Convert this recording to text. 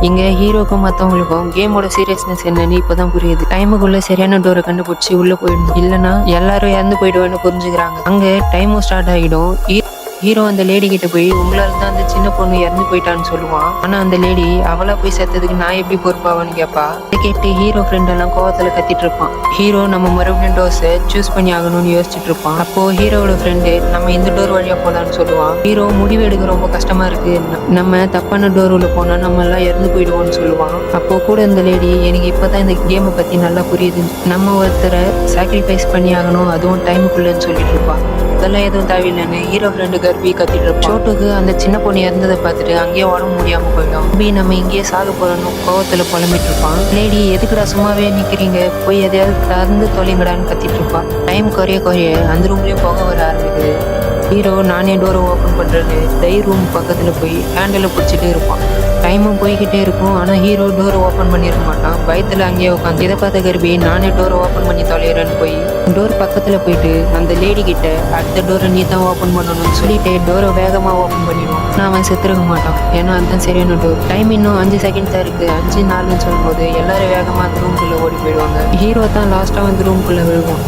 இங்க ஹீரோக்கும் மத்தவங்களுக்கும் கேமோட சீரியஸ்னஸ் என்னன்னு இப்பதான் புரியுது. டைமுக்குள்ள சரியான டோரை கண்டுபிடிச்சு உள்ள போயிடணும், இல்லைன்னா எல்லாரும் இறந்து போயிடுவேன்னு புரிஞ்சுக்கிறாங்க. அங்க டைமும் ஸ்டார்ட் ஆகிடும். ஹீரோ அந்த லேடி கிட்ட போய் உங்களால தான் அந்த சின்ன பொண்ணு இறந்து போயிட்டான்னு சொல்லுவான். ஆனா அந்த லேடி அவளா போய் செத்ததுக்கு நான் எப்படி பொறுப்பாவான்னு கேட்பா. இதை கேட்டு ஹீரோ ஃப்ரெண்ட் எல்லாம் கோவத்துல கத்திட்டு இருப்பான். ஹீரோ நம்ம மறுபடியும் டோஸை சூஸ் பண்ணி ஆகணும்னு யோசிச்சுட்டு இருப்பான். அப்போ ஹீரோவோட ஃப்ரெண்டு நம்ம இந்த டோர் வழியா போலான்னு சொல்லுவான். ஹீரோ முடிவு எடுக்க ரொம்ப கஷ்டமா இருக்கு, நம்ம தப்பான டோர் உள்ள போனா நம்ம எல்லாம் இறந்து போயிடுவோம்னு சொல்லுவான். அப்போ கூட இந்த லேடி எனக்கு இப்பதான் இந்த கேமை பத்தி நல்லா புரியுது, நம்ம ஒருத்தரை சாக்ரிஃபைஸ் பண்ணி ஆகணும், அதுவும் டைமுக்குள்ளன்னு சொல்லிட்டு இருப்பான். அதெல்லாம் எதுவும் தேவையில்லைன்னு ஹீரோ ஃப்ரெண்டு கர்பி கத்திட்டு இருப்பான். சோட்டுக்கு அந்த சின்ன பொண்ணு இறந்ததை பார்த்துட்டு அங்கேயே உடம்பு முடியாம போயிடும். பி நம்ம இங்கேயே சாக போறோம்னு கோவத்துல புலம்பிட்டு இருப்பான். லேடி எதுக்குடா சும்மாவே நிக்கிறீங்க, போய் எதையாவது திறந்து தொலைங்கடான்னு கத்திட்டு இருப்பான். டைம் குறைய அந்த ரூம்லயும் போக வர ஆரம்பிக்குது. ஹீரோ நானே டோரை ஓப்பன் பண்றது ரூம் பக்கத்துல போய் ஹேண்டில் பிடிச்சிட்டு இருப்பான். டைமும் போய்கிட்டே இருக்கும், ஆனா ஹீரோ டோரை ஓப்பன் பண்ணிருக்க மாட்டான். பயத்துல அங்கேயே உட்காந்து இதை பார்த்த கர்பி நானே டோரை ஓப்பன் பண்ணி தொலைகிறேன்னு போய் டோர் பக்கத்துல போயிட்டு அந்த லேடி கிட்ட அடுத்த டோரை நீ தான் ஓப்பன் பண்ணணும்னு சொல்லிட்டு டோரை வேகமா ஓப்பன் பண்ணிடுவான். நான் அவன் செத்துருக்க மாட்டான், ஏன்னா அதுதான் சரியான டோர். டைம் இன்னும் 5 செகண்ட் தான் இருக்கு. 5 4ன்னு சொல்லும்போது எல்லாரும் வேகமா அந்த ரூம்குள்ள ஓடி போயிடுவாங்க. ஹீரோ தான் லாஸ்டா வந்து ரூம்குள்ள விழுவான்.